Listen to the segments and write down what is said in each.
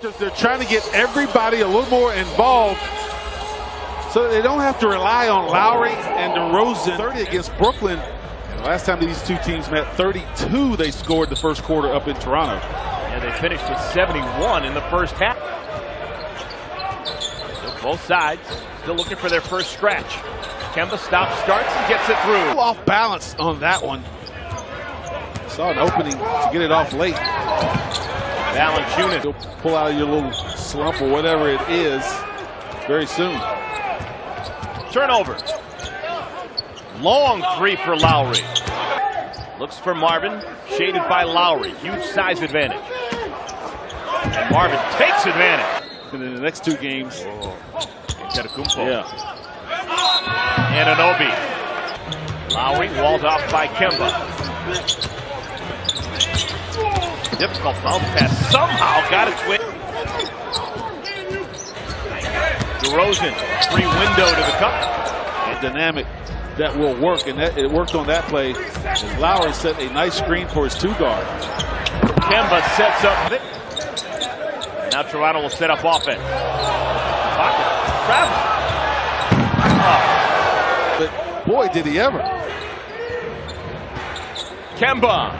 They're trying to get everybody a little more involved so they don't have to rely on Lowry and DeRozan. 30 against Brooklyn. And the last time these two teams met, 32 they scored the first quarter up in Toronto. And they finished with 71 in the first half. So both sides still looking for their first scratch. Kemba stops, starts, and gets it through. Off balance on that one. Saw an opening to get it off late. Valanciunas. You'll pull out of your little slump or whatever it is very soon. Turnover. Long three for Lowry. Looks for Marvin, shaded by Lowry. Huge size advantage. And Marvin takes advantage. And in the next two games. Yeah. Anunoby. Lowry walled off by Kemba. Difficult bounce pass. Somehow got it quick. DeRozan, free window to the cup. A dynamic that will work, and that it worked on that play. And Lowry set a nice screen for his two guard. Kemba sets up. Now Toronto will set up offense. Travel. But boy, did he ever. Kemba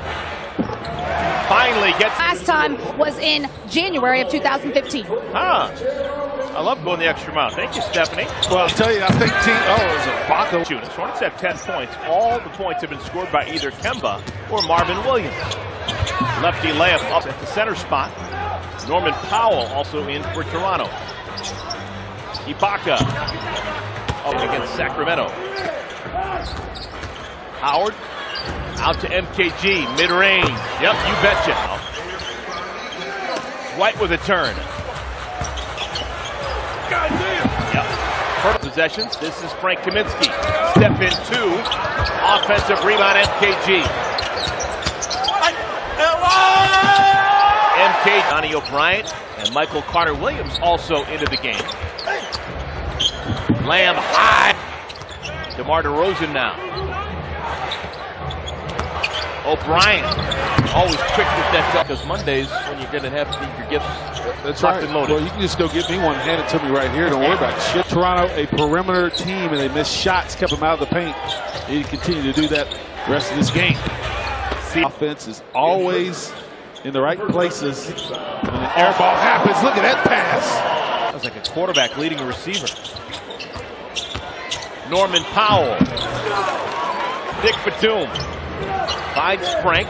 finally gets. Last time was in January of 2015. I love going the extra mile. Thank you, Stephanie. Well, I'll tell you, I think it was a Baco. Hornets have 10 points. All the points have been scored by either Kemba or Marvin Williams. Lefty layup up at the center spot. Norman Powell also in for Toronto. Ibaka against Sacramento. Howard out to MKG, mid-range. Yep, you betcha. White with a turn. Yep. Possessions. This is Frank Kaminsky. Step in two. Offensive rebound, MKG. MK, Donnie O'Brien, and Michael Carter-Williams also into the game. Lamb high. DeMar DeRozan now. O'Brien, always quick with that. Because Mondays, when you're going to have your gifts. That's right. Well, you can just go get me one, hand it to me right here. Don't worry about it. Shit. Toronto, a perimeter team, and they missed shots, kept them out of the paint. They need to continue to do that the rest of this game. Offense is always in the right places. When an air ball happens, look at that pass. That was like a quarterback leading a receiver. Norman Powell. Dick Batum. Finds Frank.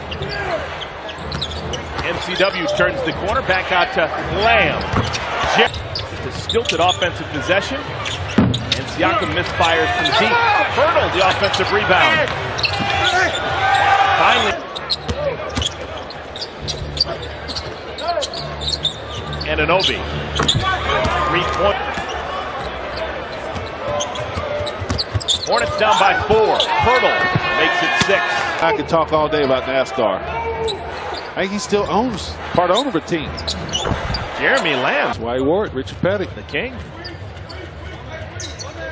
MCW turns the corner back out to Lamb. Just a stilted offensive possession. And Siakam misfires from deep. Hurdle the offensive rebound. Finally. Anunoby. 3-point. Hornets down by 4. Hurdle makes it 6. I could talk all day about NASCAR. I think he still owns, part owner of a team. Jeremy Lamb. That's why he wore it, Richard Petty. The king.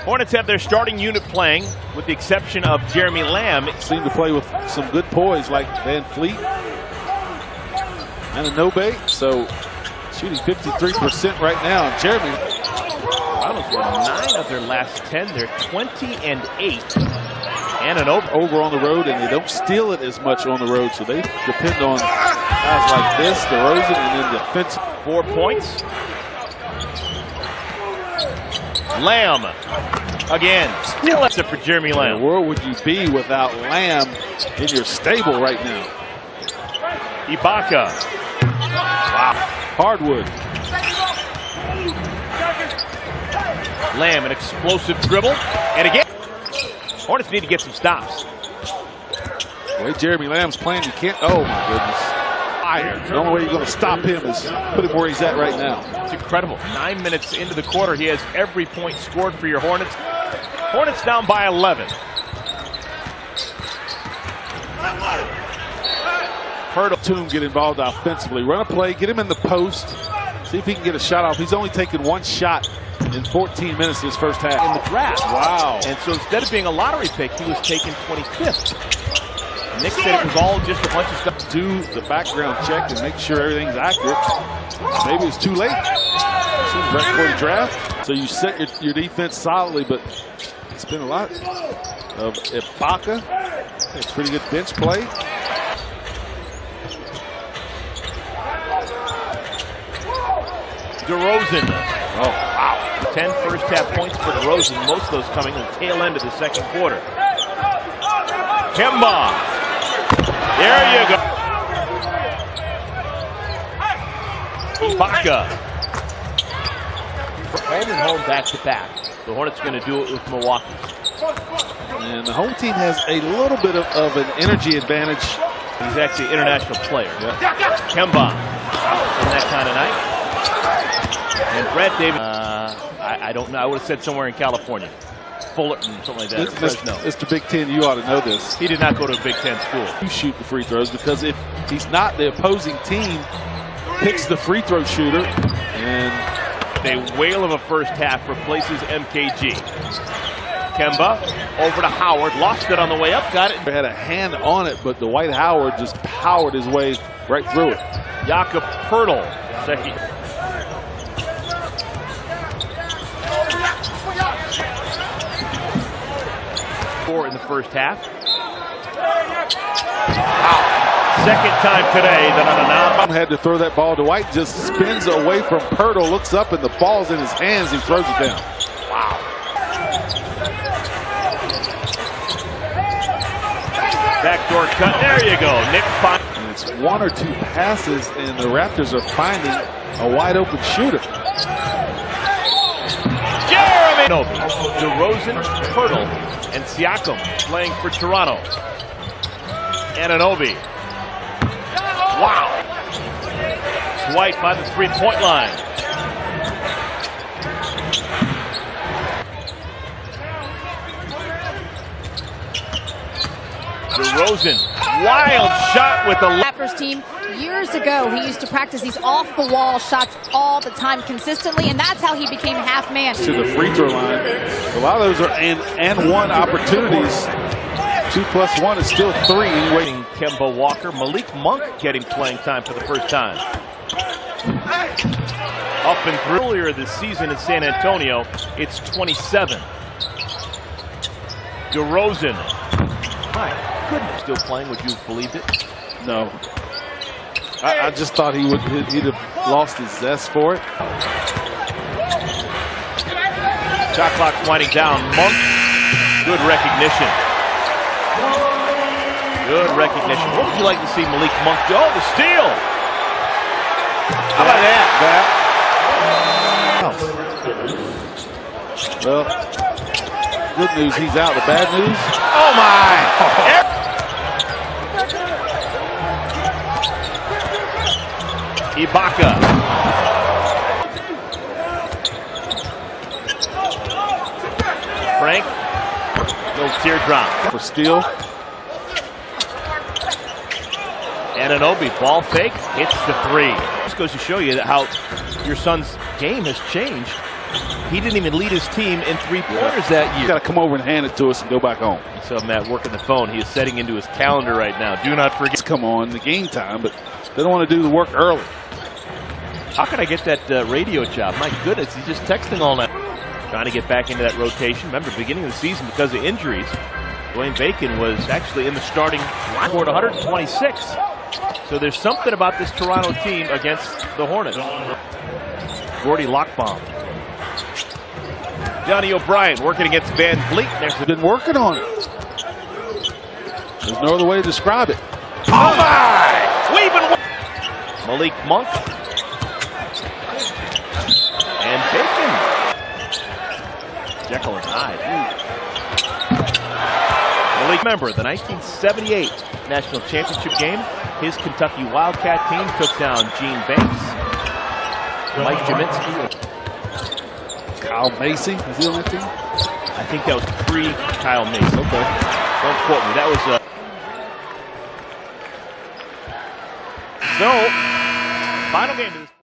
Hornets have their starting unit playing, with the exception of Jeremy Lamb. Seemed to play with some good poise like Van Fleet and Anunoby. So shooting 53% right now. And Jeremy. Toronto's won 9 of their last 10. They're 20-8. And an over on the road, and they don't steal it as much on the road, so they depend on guys like this, DeRozan, and then defensive. 4 points. Lamb again. Still except for Jeremy Lamb. Where would you be without Lamb in your stable right now? Ibaka. Wow. Hardwood. Lamb, an explosive dribble, and again. Hornets need to get some stops. The way Jeremy Lamb's playing, you can't. Oh my goodness. Fire. The only way you're going to stop him is put him where he's at right now. It's incredible. 9 minutes into the quarter, he has every point scored for your Hornets. Hornets down by 11. Hurdle. Batum get involved offensively. Run a play, get him in the post. See if he can get a shot off. He's only taken one shot in 14 minutes this first half. In the draft. Wow. And so instead of being a lottery pick, he was taken 25th. Nick said it was all just a bunch of stuff. Do the background check and make sure everything's accurate. Maybe it's too late. Seems right before the draft. So you set your defense solidly, but it's been a lot of Ibaka. It's pretty good bench play. DeRozan. Oh, wow. 10 first-half points for DeRozan, most of those coming in the tail end of the second quarter. Kemba. There you go. Ibaka. Home and home back-to-back. The Hornets are going to do it with Milwaukee. And the home team has a little bit of an energy advantage. He's actually an international player. Yeah. Kemba. In that kind of night. And Brad Davis, I don't know. I would have said somewhere in California. Fullerton, something like that. Or Fresno. Mr. Big Ten, you ought to know this. He did not go to a Big Ten school. You shoot the free throws, because if he's not, the opposing team picks the free throw shooter. And a whale of a first half replaces MKG. Kemba over to Howard. Lost it on the way up. Got it. He had a hand on it, but Dwight Howard just powered his way right through it. Jakob Poeltl. Second. In the first half. Wow. Second time today that had to throw that ball. Dwight just spins away from Poeltl, looks up, and the ball's in his hands. He throws it down. Wow. Backdoor cut. There you go. Nick Fox. And it's one or two passes, and the Raptors are finding a wide open shooter. DeRozan, Poeltl, and Siakam playing for Toronto. Anunoby. Wow. Dwight by the three-point line. DeRozan, wild shot with the Raptors team. Years ago, he used to practice these off-the-wall shots all the time consistently, and that's how he became half-man. To the free throw line. A lot of those are and one opportunities. 2 + 1 is still 3. Waiting Kemba Walker. Malik Monk getting playing time for the first time. Up and through earlier this season in San Antonio, it's 27. DeRozan. My goodness, still playing. Would you have believed it? No. I just thought he'd have lost his zest for it. Shot clock's winding down. Monk, good recognition. Good recognition. What would you like to see Malik Monk do? Oh, the steal! How about that? Well, good news, he's out. The bad news? Oh, my! Ibaka. Frank. Little teardrop. For steal. Anunoby, ball fake, hits the three. This goes to show you how your son's game has changed. He didn't even lead his team in three-pointers that year. You got to come over and hand it to us and go back home. So Matt working the phone. He is setting into his calendar right now. Do not forget. Come on, the game time, but they don't want to do the work early. How can I get that radio job? My goodness, he's just texting all night. Trying to get back into that rotation. Remember, beginning of the season, because of injuries, Dwayne Bacon was actually in the starting line for 126. So there's something about this Toronto team against the Hornets. Gordy Lockbaum. Johnny O'Brien working against Van Vliet. They've been working on it. There's no other way to describe it. Oh my! Weaving. Malik Monk. And Bacon. Jekyll and Hyde. Malik, remember the 1978 National Championship game? His Kentucky Wildcat team took down Gene Banks, Mike Jaminski. Kyle Macy, is he on that team? I think that was pre-Kyle Macy. Okay. Don't quote me. That was So, final game.